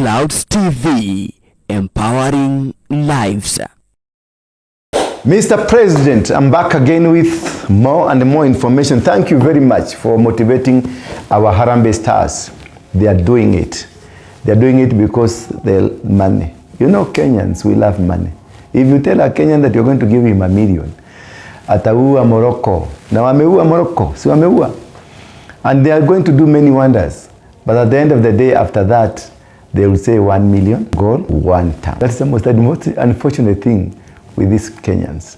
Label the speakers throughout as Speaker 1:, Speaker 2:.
Speaker 1: Clouds TV, empowering lives.
Speaker 2: Mr. President, I'm back again with more and more information. Thank you very much for motivating our Harambee stars. They are doing it. They are doing it because they money. You know, Kenyans, we love money. If you tell a Kenyan that you're going to give him $1 million, ataua Morocco. Now wameua Morocco, si wameua. And they are going to do many wonders. But at the end of the day, after that, they will say 1 million goal, 1 term. That's the most unfortunate thing with these Kenyans.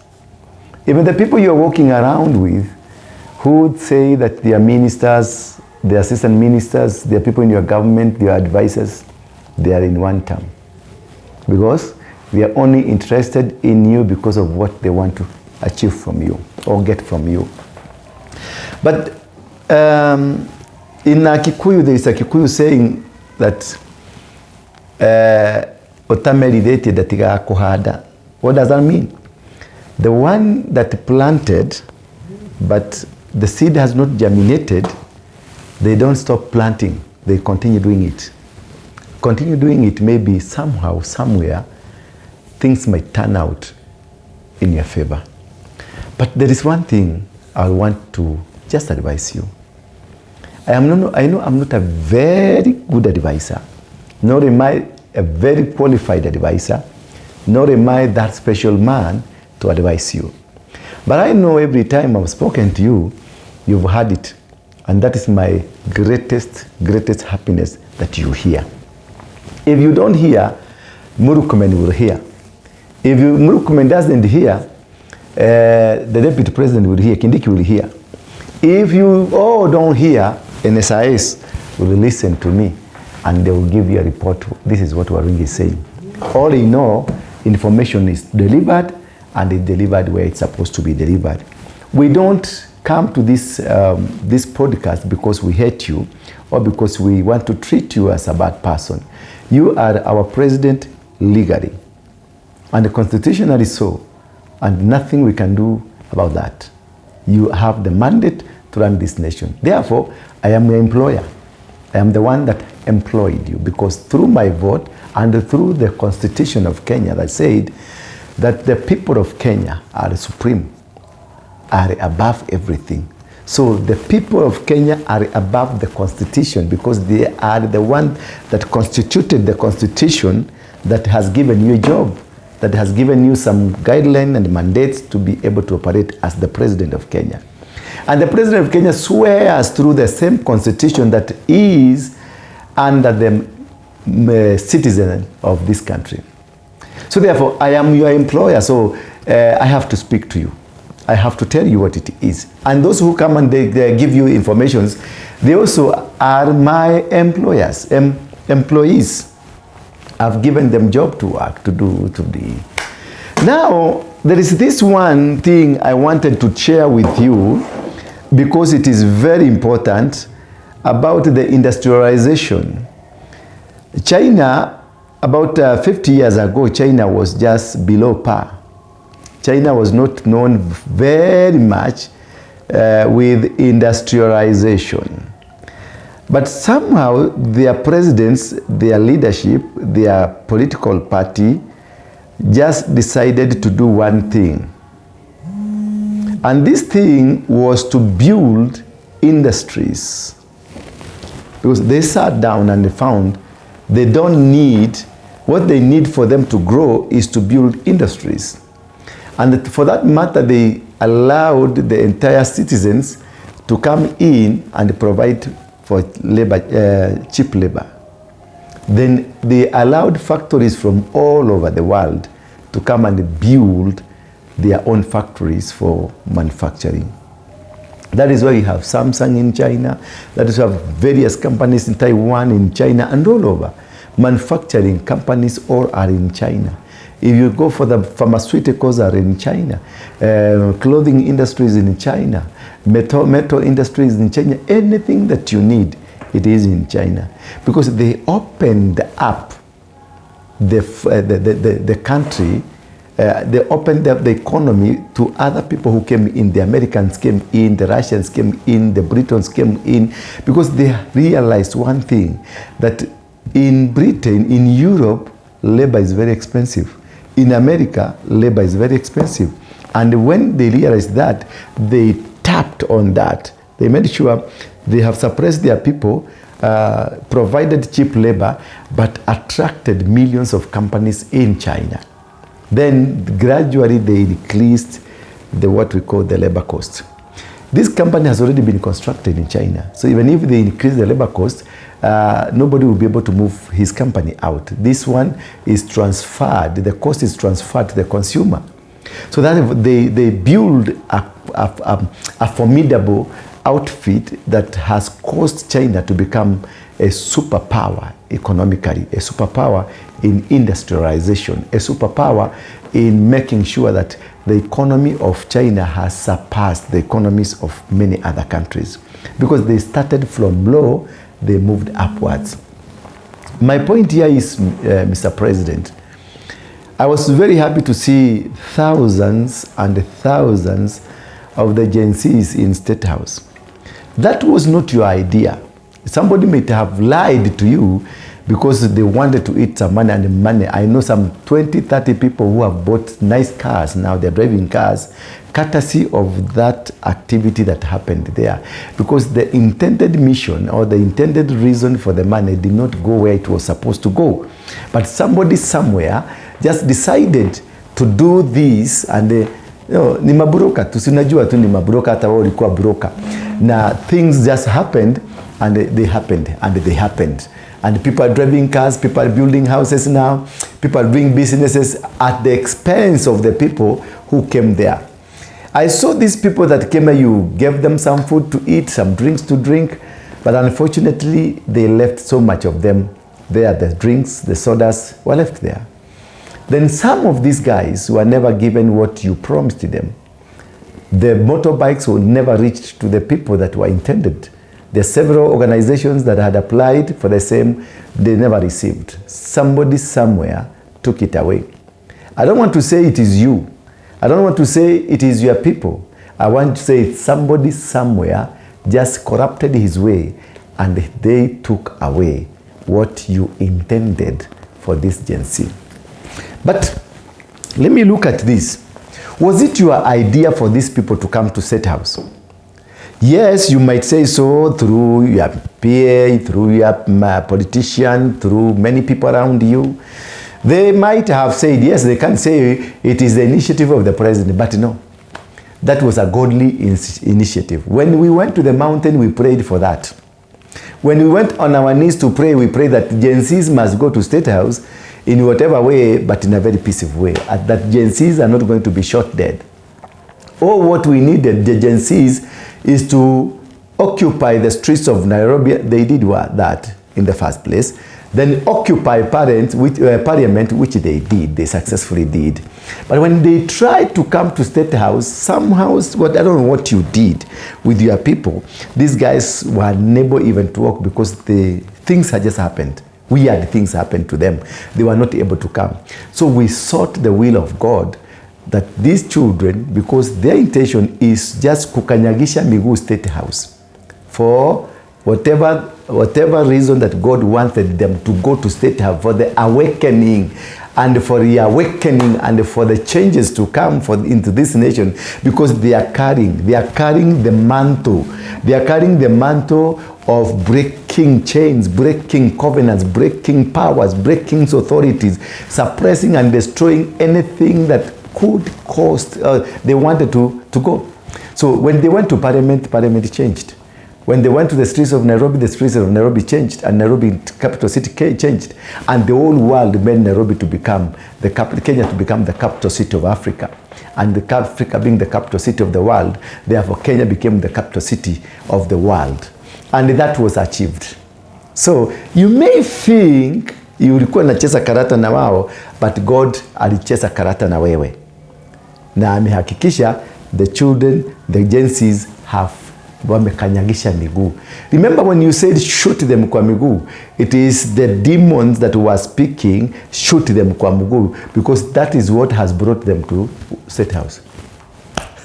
Speaker 2: Even the people you're walking around with who would say that they are ministers, they are assistant ministers, they are people in your government, they are advisors, they are in 1 term. Because they are only interested in you because of what they want to achieve from you or get from you. But in Kikuyu, there is a Kikuyu saying that otameridete datiga kuhada. What does that mean? The one that planted, but the seed has not germinated, they don't stop planting. They continue doing it. Continue doing it, maybe somehow, somewhere, things might turn out in your favor. But there is one thing I want to just advise you. I know I'm not a very good advisor, nor am I a very qualified advisor, nor am I that special man to advise you. But I know every time I've spoken to you, you've heard it. And that is my greatest happiness that you hear. If you don't hear, Murukumen will hear. If Murukumen doesn't hear, the deputy president will hear, Kindiki will hear. If you all don't hear, NSIS will listen to me and they will give you a report. This is what Waruinge is saying. All in all, information is delivered and it's delivered where it's supposed to be delivered. We don't come to this podcast because we hate you or because we want to treat you as a bad person. You are our president legally and constitutionally so, and nothing we can do about that. You have the mandate to run this nation. Therefore, I am your employer. I am the one that employed you because through my vote and through the Constitution of Kenya that said that the people of Kenya are supreme, are above everything. So the people of Kenya are above the Constitution because they are the one that constituted the Constitution that has given you a job, that has given you some guidelines and mandates to be able to operate as the president of Kenya. And the president of Kenya swears through the same constitution that is under the citizen of this country. So therefore, I am your employer, so I have to speak to you. I have to tell you what it is. And those who come and they give you informations, they also are my employers, employees. I've given them job to work, to do. Now, there is this one thing I wanted to share with you because it is very important about the industrialization. China, about 50 years ago, China was just below par. China was not known very much with industrialization. But somehow their presidents, their leadership, their political party just decided to do one thing. And this thing was to build industries. Because they sat down and they found they don't need, what they need for them to grow is to build industries. And for that matter, they allowed the entire citizens to come in and provide for labor, cheap labor. Then they allowed factories from all over the world to come and build their own factories for manufacturing. That is why you have Samsung in China, that is why you have various companies in Taiwan, in China, and all over. Manufacturing companies all are in China. If you go for the pharmaceuticals are in China, clothing industries in China, metal industries in China, anything that you need, it is in China. Because they opened up the country, they opened up the economy to other people who came in. The Americans came in, the Russians came in, the Britons came in, because they realized one thing, that In Britain, in Europe, labor is very expensive. In America, labor is very expensive. And when they realized that, they tapped on that. They made sure they have suppressed their people, provided cheap labor, but attracted millions of companies in China. Then gradually they increased what we call the labor cost. This company has already been constructed in China. So even if they increase the labor cost, nobody will be able to move his company out. This one is transferred, the cost is transferred to the consumer. So that they build a formidable outfit that has caused China to become a superpower economically, a superpower in industrialization, a superpower in making sure that the economy of China has surpassed the economies of many other countries. Because they started from low, they moved upwards. My point here is, Mr. President, I was very happy to see thousands and thousands of the Gen Zs in State House. That was not your idea. Somebody might have lied to you because they wanted to eat some money and money. I know some 20, 30 people who have bought nice cars. Now they're driving cars, courtesy of that activity that happened there. Because the intended mission or the intended reason for the money did not go where it was supposed to go. But somebody somewhere just decided to do this and ni mabroka, tusinajua tu ni mabroka hata wao walikuwa broka. Na things just happened and they happened. And people are driving cars, people are building houses now, people are doing businesses at the expense of the people who came there. I saw these people that came here, you gave them some food to eat, some drinks to drink, but unfortunately they left so much of them there. The drinks, the sodas were left there. Then some of these guys were never given what you promised them. The motorbikes were never reached to the people that were intended. There are several organizations that had applied for the same, they never received. Somebody somewhere took it away. I don't want to say it is you. I don't want to say it is your people. I want to say somebody somewhere just corrupted his way and they took away what you intended for this Gen Z. But let me look at this. Was it your idea for these people to come to State House? Yes, you might say so through your PA, through your politician, through many people around you. They might have said, yes, they can say it is the initiative of the president, but no. That was a godly initiative. When we went to the mountain, we prayed for that. When we went on our knees to pray, we prayed that Gen Zs must go to State House in whatever way, but in a very peaceful way. That Gen Zs are not going to be shot dead. Or what we needed, the Gen Zs, is to occupy the streets of Nairobi. They did that in the first place. Then occupy parliament, which they did, they successfully did. But when they tried to come to State House, somehow, I don't know what you did with your people. These guys were unable even to walk because things had just happened. Weird things happened to them. They were not able to come. So we sought the will of God that these children, because their intention is just kukanyagisha miguu State House for whatever reason that God wanted them to go to State House, for the awakening and for the awakening and for the changes to come into this nation, because they are carrying the mantle. They are carrying the mantle of breaking chains, breaking covenants, breaking powers, breaking authorities, suppressing and destroying anything that could cost, they wanted to go. So when they went to Parliament changed. When they went to the streets of Nairobi, the streets of Nairobi changed, and Nairobi, capital city, changed. And the whole world made Nairobi to become Kenya to become the capital city of Africa. And Africa being the capital city of the world, therefore Kenya became the capital city of the world. And that was achieved. So you may think you ulikuwa nacheza karata na wao, but God alicheza karata na wewe. Na amehakikisha the children, the Gen Zs have wamekanyagisha miguu. Remember when you said shoot them kwa miguu, it is the demons that were speaking, shoot them kwa miguu, because that is what has brought them to State House.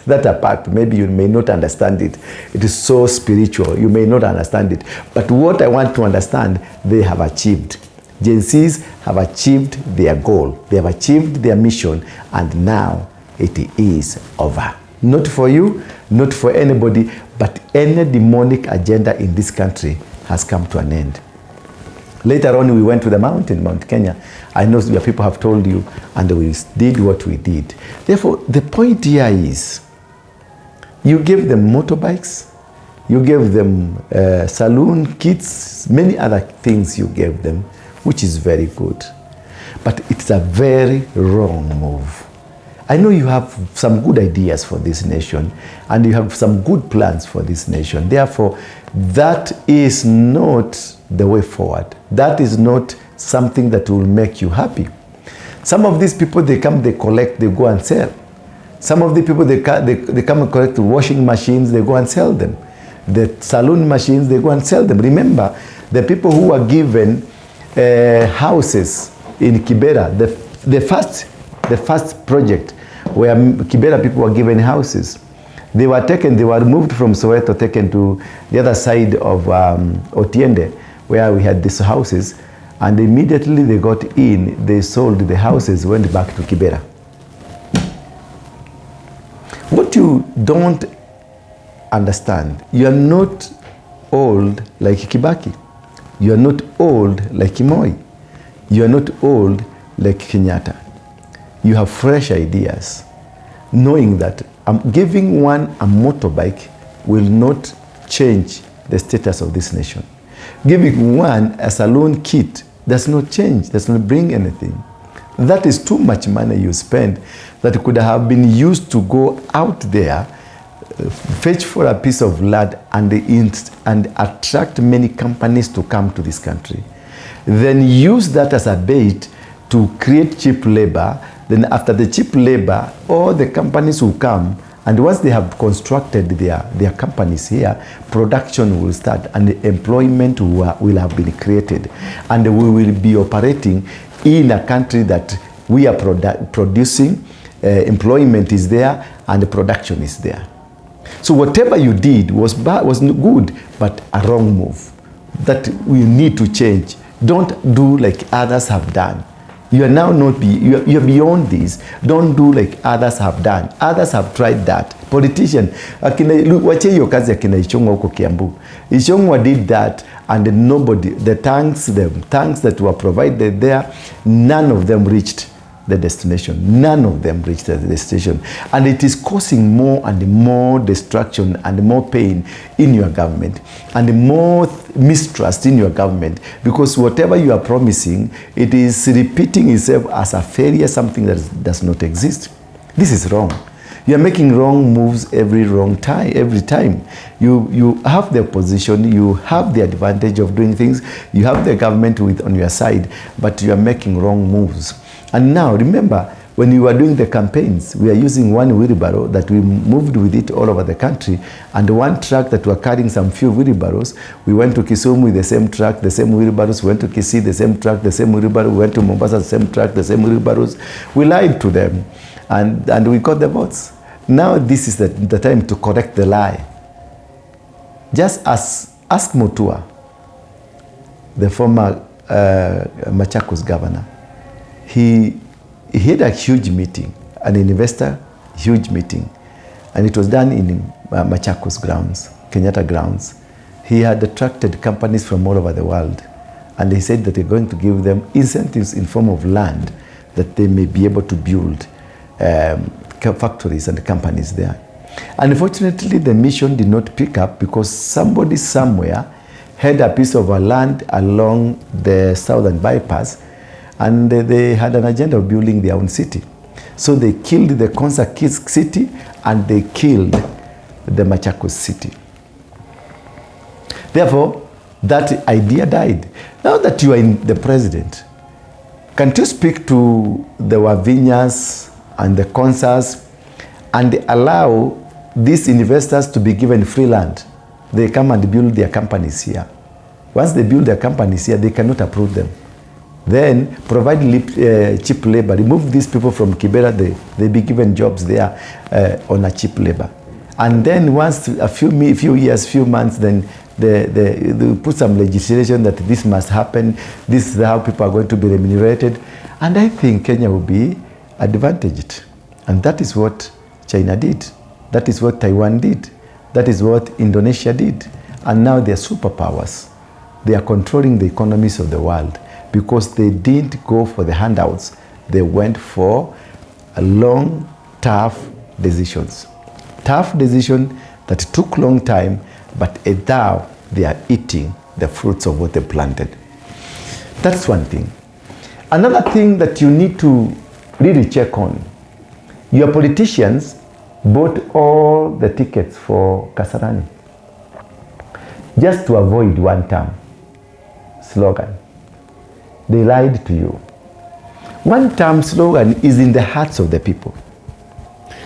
Speaker 2: That apart, maybe you may not understand it. It is so spiritual, you may not understand it. But what I want to understand, they have achieved. Gen Zs have achieved their goal. They have achieved their mission, and now it is over. Not for you, not for anybody, but any demonic agenda in this country has come to an end. Later on, we went to the mountain, Mount Kenya. I know your people have told you, and we did what we did. Therefore, the point here is, you gave them motorbikes, you gave them saloon kits, many other things you gave them, which is very good. But it's a very wrong move. I know you have some good ideas for this nation, and you have some good plans for this nation. Therefore, that is not the way forward. That is not something that will make you happy. Some of these people, they come, they collect, they go and sell. Some of the people, they come and collect washing machines, they go and sell them. The saloon machines, they go and sell them. Remember, the people who were given houses in Kibera, the first project where Kibera people were given houses, they were moved from Soweto, taken to the other side of Otiende, where we had these houses, and immediately they got in, they sold the houses, went back to Kibera. What you don't understand, you are not old like Kibaki. You are not old like Moi. You are not old like Kenyatta. You have fresh ideas, knowing that giving one a motorbike will not change the status of this nation. Giving one a saloon kit does not change, does not bring anything. That is too much money you spend that could have been used to go out there, fetch for a piece of land and attract many companies to come to this country. Then use that as a bait to create cheap labor. Then after the cheap labor, all the companies will come, and once they have constructed their companies here, production will start and employment will have been created. And we will be operating in a country that we are producing, employment is there, and the production is there. So whatever you did was good, but a wrong move that we need to change. Don't do like others have done. You are now you're beyond this. Don't do like others have done. Others have tried that. Politician, wache hiyo kazi akina Ichung'wa huko Kiambu. Ichung'wa did that, and nobody, the tanks that were provided there, none of them reached the destination. None of them reached the destination. And it is causing more and more destruction and more pain in your government and more mistrust in your government, because whatever you are promising, it is repeating itself as a failure, something that does not exist. This is wrong. You are making wrong moves every time. You have the opposition, you have the advantage of doing things, you have the government on your side, but you are making wrong moves. And now, remember, when we were doing the campaigns, we are using one wheelbarrow that we moved with it all over the country, and one truck that were carrying some few wheelbarrows. We went to Kisumu with the same truck, the same wheelbarrows. We went to Kisii, the same truck, the same wheelbarrow. We went to Mombasa, the same truck, the same wheelbarrows. We lied to them, and we got the votes. Now this is the time to correct the lie. Just ask Mutua, the former Machakos governor. He had a huge meeting, an investor huge meeting, and it was done in Machakos grounds, Kenyatta grounds. He had attracted companies from all over the world, and he said that they're going to give them incentives in form of land that they may be able to build factories and companies there. Unfortunately, the mission did not pick up because somebody somewhere had a piece of land along the southern bypass, and they had an agenda of building their own city. So they killed the Konza city and they killed the Machakos city. Therefore, that idea died. Now that you are the president, can't you speak to the Wavinyas and the Konzas and allow these investors to be given free land? They come and build their companies here. Once they build their companies here, they cannot approve them. Then provide cheap labor. Remove these people from Kibera, they be given jobs there on a cheap labor. And then once a few years, few months, then they put some legislation that this must happen, this is how people are going to be remunerated. And I think Kenya will be advantaged. And that is what China did. That is what Taiwan did. That is what Indonesia did. And now they are superpowers. They are controlling the economies of the world because they didn't go for the handouts. They went for a long, tough decisions. Tough decision that took long time, but now they are eating the fruits of what they planted. That's one thing. Another thing that you need to really check on, your politicians bought all the tickets for Kasarani just to avoid one term slogan. They lied to you. One term slogan is in the hearts of the people.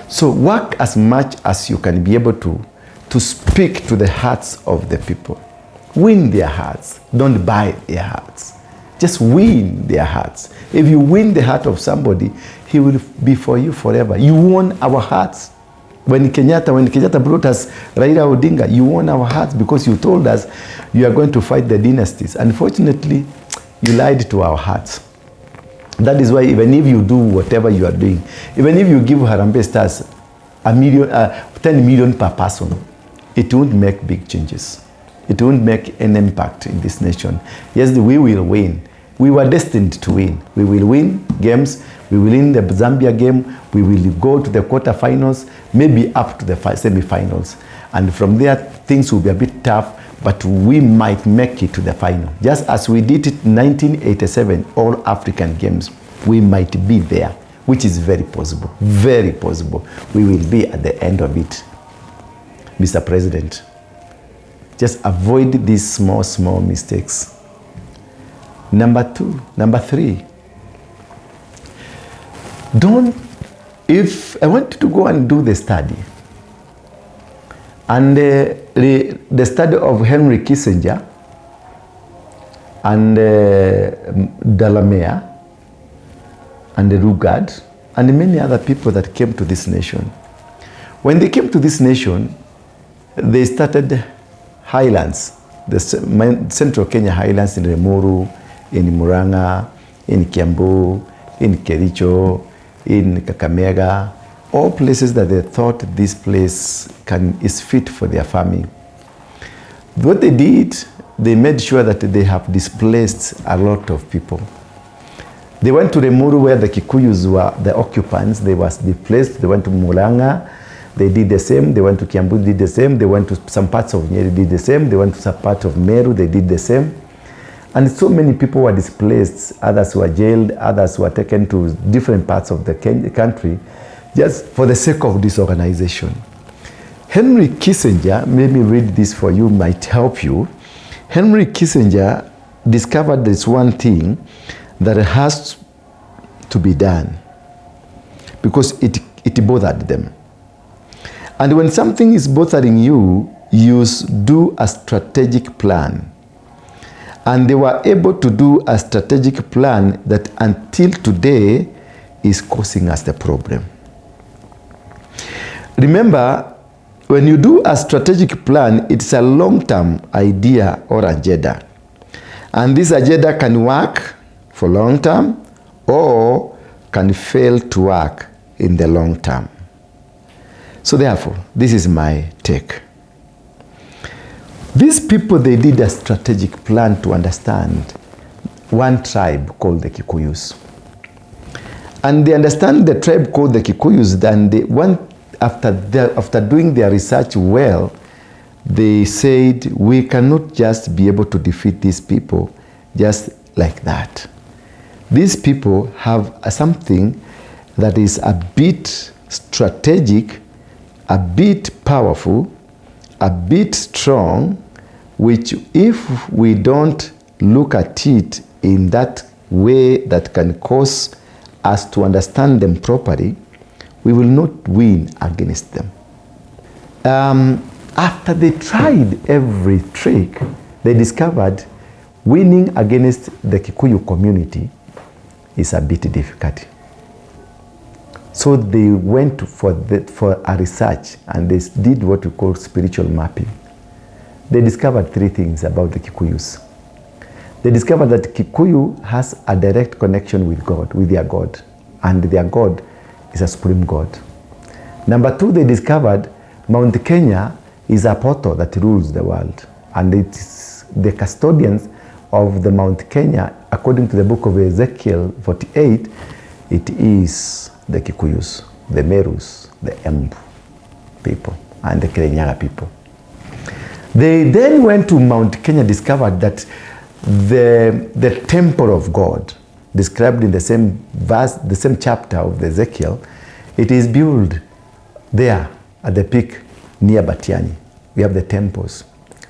Speaker 2: So work as much as you can be able to speak to the hearts of the people. Win their hearts. Don't buy their hearts. Just win their hearts. If you win the heart of somebody, he will be for you forever. You won our hearts. When Kenyatta brought us Raila Odinga, you won our hearts because you told us you are going to fight the dynasties. Unfortunately, you lied to our hearts. That is why even if you do whatever you are doing, even if you give Harambee Stars 10 million per person, it won't make big changes. It won't make an impact in this nation. Yes, we will win. We were destined to win. We will win games. We will win the Zambia game. We will go to the quarterfinals, maybe up to the semi-finals. And from there, things will be a bit tough, but we might make it to the final. Just as we did it in 1987, all African games, we might be there, which is very possible, very possible. We will be at the end of it. Mr. President, just avoid these small mistakes. Number three, if I want to go and do the study, and the study of Henry Kissinger and Delamere and Rugard and many other people that came to this nation. When they came to this nation, they started highlands, the central Kenya highlands in Limuru, in Murang'a, in Kiambu, in Kericho, in Kakamega, all places that they thought this place is fit for their farming. What they did, they made sure that they have displaced a lot of people. They went to Limuru where the Kikuyus were the occupants. They were displaced. They went to Murang'a. They did the same. They went to Kiambu, did the same. They went to some parts of Nyeri, did the same. They went to some part of Meru, they did the same. And so many people were displaced. Others were jailed. Others were taken to different parts of the country just for the sake of this organization. Henry Kissinger, let me read this for you, might help you. Henry Kissinger discovered this one thing that has to be done because it bothered them. And when something is bothering you, you do a strategic plan. And they were able to do a strategic plan that until today is causing us the problem. Remember, when you do a strategic plan, it's a long-term idea or agenda. And this agenda can work for long term or can fail to work in the long term. So therefore, this is my take. These people, they did a strategic plan to understand one tribe called the Kikuyus. And they understand the tribe called the Kikuyus, and they went, after doing their research well, they said, we cannot just be able to defeat these people just like that. These people have something that is a bit strategic, a bit powerful, a bit strong, which if we don't look at it in that way that can cause us to understand them properly, we will not win against them. After they tried every trick, they discovered winning against the Kikuyu community is a bit difficult. So they went for a research and they did what we call spiritual mapping. they discovered three things about the Kikuyus. They discovered that Kikuyu has a direct connection with God, with their God, and their God is a supreme God. Number two, they discovered Mount Kenya is a portal that rules the world, and it's the custodians of the Mount Kenya, according to the book of Ezekiel 48, it is the Kikuyus, the Merus, the Embu people, and the Kirinyaga people. They then went to Mount Kenya, discovered that the temple of God, described in the same verse, the same chapter of Ezekiel, it is built there at the peak near Batiani. We have the temples.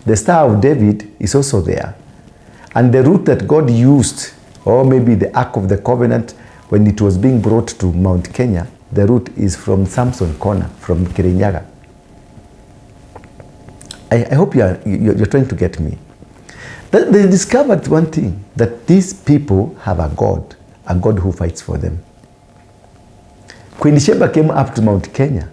Speaker 2: The Star of David is also there. And the route that God used, or maybe the Ark of the Covenant, when it was being brought to Mount Kenya, the route is from Samson Corner, from Kirinyaga. I hope you're trying to get me. They discovered one thing, that these people have a God who fights for them. Queen Sheba came up to Mount Kenya,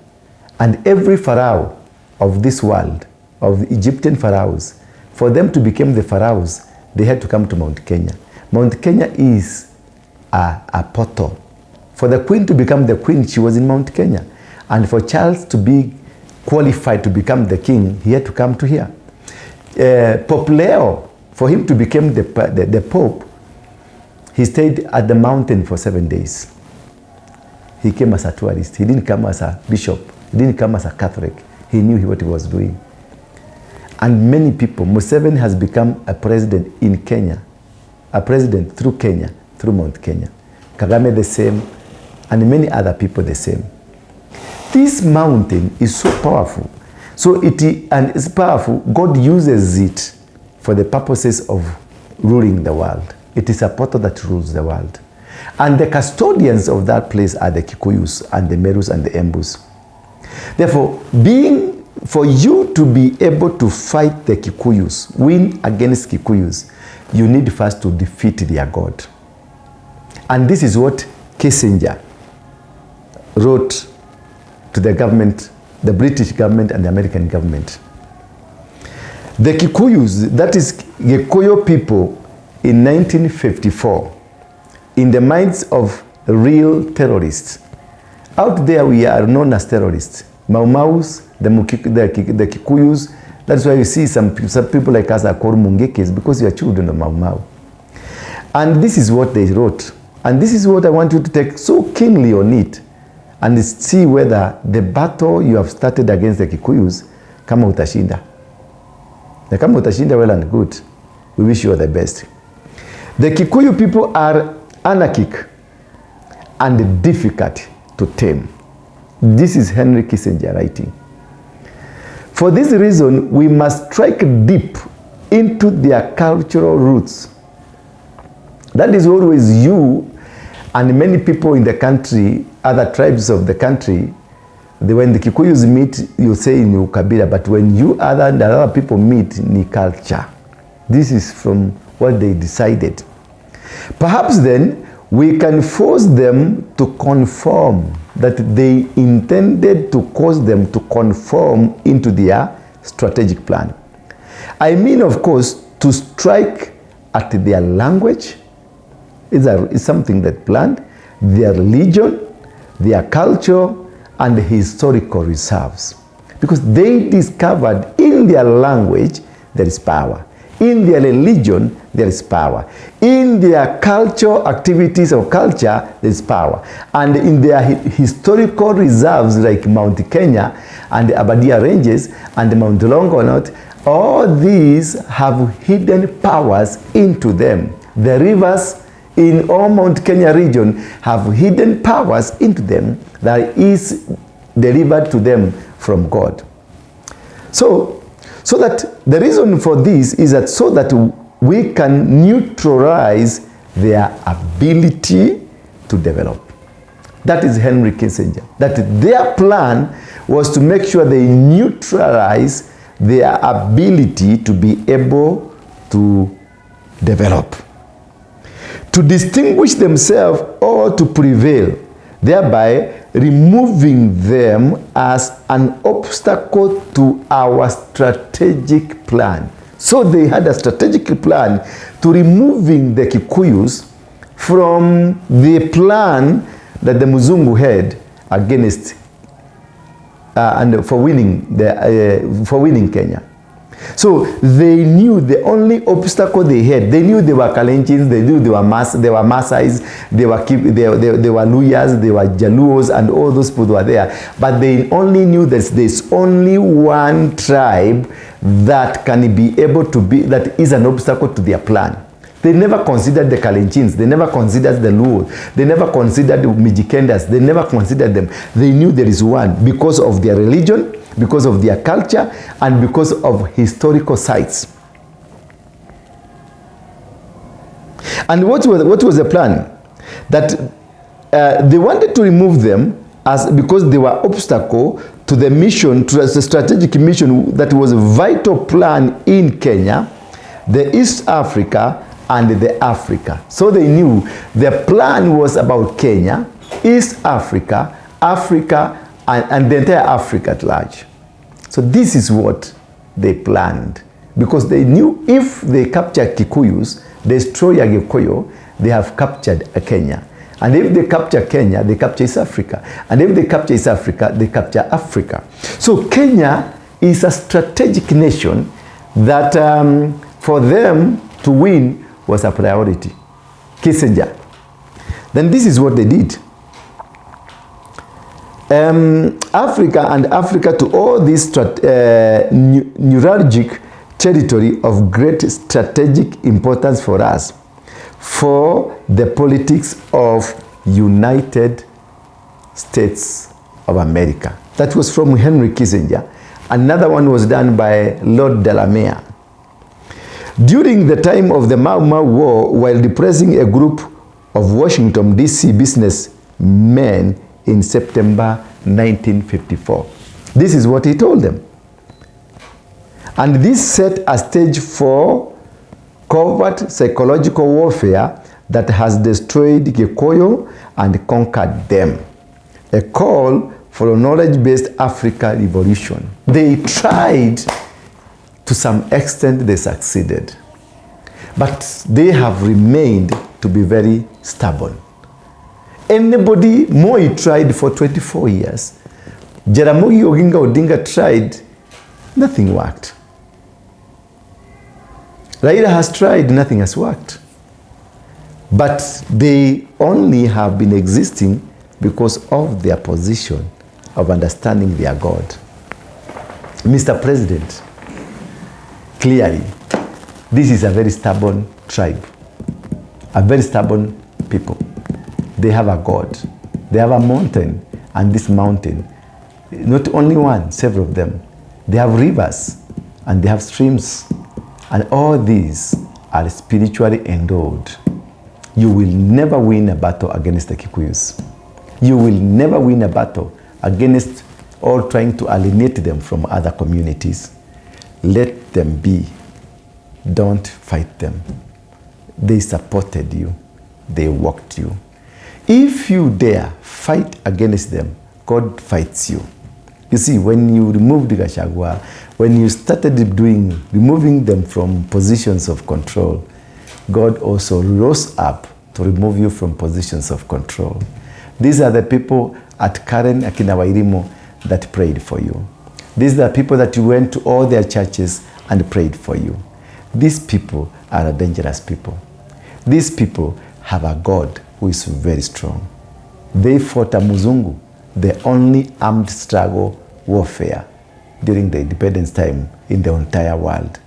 Speaker 2: and every pharaoh of this world, of the Egyptian pharaohs, for them to become the pharaohs, they had to come to Mount Kenya. Mount Kenya is a portal. For the queen to become the queen, she was in Mount Kenya. And for Charles to be qualified to become the king, he had to come to here. Pope Leo, for him to become the Pope, he stayed at the mountain for 7 days. He came as a tourist. He didn't come as a bishop. He didn't come as a Catholic. He knew what he was doing. And many people, Museveni has become a president in Kenya, a president through Kenya, through Mount Kenya. Kagame the same, and many other people the same. This mountain is so powerful. And it's powerful. God uses it for the purposes of ruling the world. It is a portal that rules the world. And the custodians of that place are the Kikuyus and the Merus and the Embus. Therefore, for you to be able to fight the Kikuyus, win against Kikuyus, you need first to defeat their God. And this is what Kissinger wrote to the government, the British government and the American government. The Kikuyus, that is Gikuyu people in 1954, in the minds of real terrorists. Out there we are known as terrorists. Mau Maus, the Kikuyus. That's why you see some people like us are called Mungekes, because you are children of Mau Mau. And this is what they wrote. And this is what I want you to take so keenly on it and see whether the battle you have started against the Kikuyus, kama utashinda. Na kama utashinda, well and good. We wish you all the best. The Kikuyu people are anarchic and difficult to tame. This is Henry Kissinger writing. For this reason, we must strike deep into their cultural roots. That is always you and many people in the country, other tribes of the country, when the Kikuyus meet, you say in Ukabila, but when you and other people meet, ni culture. This is from what they decided. Perhaps then, we can force them to conform, that they intended to cause them to conform into their strategic plan. I mean, of course, to strike at their language is something that planned, their religion, their culture, and historical reserves. Because they discovered in their language there is power. In their religion, there is power. In their culture, activities of culture, there is power. And in their historical reserves like Mount Kenya and the Abadia Ranges and Mount Longonot, all these have hidden powers into them. The rivers in all Mount Kenya region have hidden powers into them that is delivered to them from God. So that the reason for this is that so that we can neutralize their ability to develop. That is Henry Kissinger. That their plan was to make sure they neutralize their ability to be able to develop. To distinguish themselves or to prevail, thereby removing them as an obstacle to our strategic plan. So they had a strategic plan to removing the Kikuyus from the plan that the Muzungu had against and for winning Kenya. So they knew the only obstacle they had. They knew they were Kalenjins, they knew they were Maasais, they were Luyas, they were Jaluos, and all those people were there. But they only knew that there's only one tribe that can be able to be, that is an obstacle to their plan. They never considered the Kalenjins, they never considered the Luo, they never considered the Mijikendas, they never considered them. They knew there is one because of their religion, because of their culture, and because of historical sites. And what was the plan? That they wanted to remove them because they were obstacle to the mission, to the strategic mission that was a vital plan in Kenya, the East Africa, and the Africa. So they knew the plan was about Kenya, East Africa, Africa, and the entire Africa at large. So this is what they planned, because they knew if they capture Kikuyus, destroy Agikuyu, they have captured Kenya. And if they capture Kenya, they capture East Africa. And if they capture East Africa, they capture Africa. So Kenya is a strategic nation that for them to win was a priority. Kissinger. Then this is what they did. Africa to all this neuralgic territory of great strategic importance for us, for the politics of United States of America. That was from Henry Kissinger. Another one was done by Lord Delamere. During the time of the Mau Mau War, while depressing a group of Washington, D.C. businessmen in September 1954. This is what he told them. And this set a stage for covert psychological warfare that has destroyed Gikuyu and conquered them. A call for a knowledge-based Africa revolution. They tried, to some extent they succeeded, but they have remained to be very stubborn. Anybody, Moi tried for 24 years. Jaramogi Oginga Odinga tried, nothing worked. Raila has tried, nothing has worked. But they only have been existing because of their position of understanding their God. Mr. President, clearly, this is a very stubborn tribe, a very stubborn people. They have a God. They have a mountain, and this mountain, not only one, several of them. They have rivers, and they have streams, and all these are spiritually endowed. You will never win a battle against the Kikuyus. You will never win a battle against or trying to alienate them from other communities. Let them be. Don't fight them. They supported you. They walked you. If you dare fight against them, God fights you. You see, when you removed Gachagua, when you started removing them from positions of control, God also rose up to remove you from positions of control. These are the people at Karen Akina Wairimo that prayed for you. These are the people that you went to all their churches and prayed for you. These people are dangerous people. These people have a God who is very strong. They fought a Muzungu, the only armed struggle warfare during the independence time in the entire world.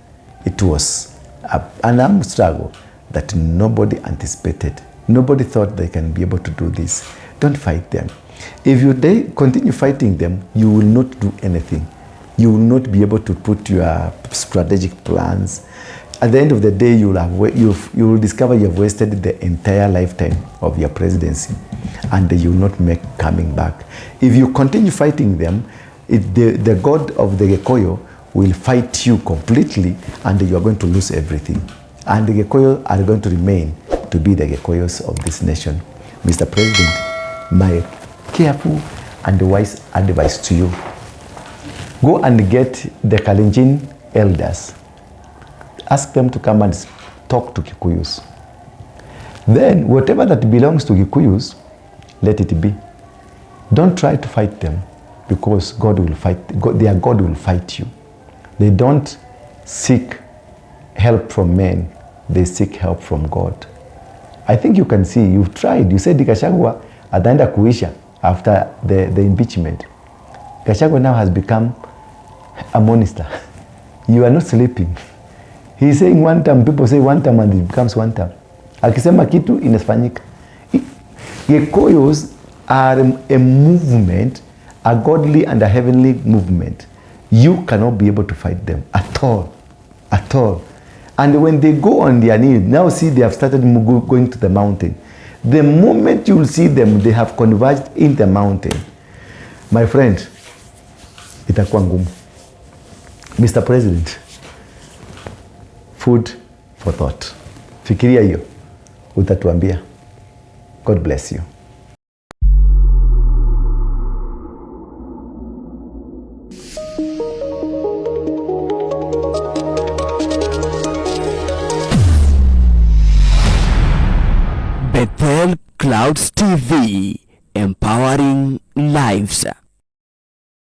Speaker 2: It was an armed struggle that nobody anticipated. Nobody thought they can be able to do this. Don't fight them. If you continue fighting them, you will not do anything. You will not be able to put your strategic plans. At the end of the day, you will discover you have wasted the entire lifetime of your presidency, and you will not make coming back. If you continue fighting them, the God of the Gikuyu will fight you completely, and you are going to lose everything. And the Gikuyu are going to remain to be the Gikuyus of this nation. Mr. President, my careful and wise advice to you. Go and get the Kalenjin elders. Ask them to come and talk to Kikuyus. Then whatever that belongs to Kikuyus, let it be. Don't try to fight them, because God will fight. Their God will fight you. They don't seek help from men. They seek help from God. I think you can see, you've tried. You said Gachagua ataenda kuisha after the impeachment. Gachagua now has become a monster. You are not sleeping. He's saying one term, people say one term, and it becomes one term. Akisema kitu inafanyika. Kikuyus are a movement, a godly and a heavenly movement. You cannot be able to fight them at all. At all. And when they go on their knees, now see they have started going to the mountain. The moment you will see them, they have converged in the mountain. My friend, itakuwa ngumu. Mr. President, food for thought. Fikiria hiyo, utatuambia. God bless you.
Speaker 1: Bethel Clouds TV, empowering lives.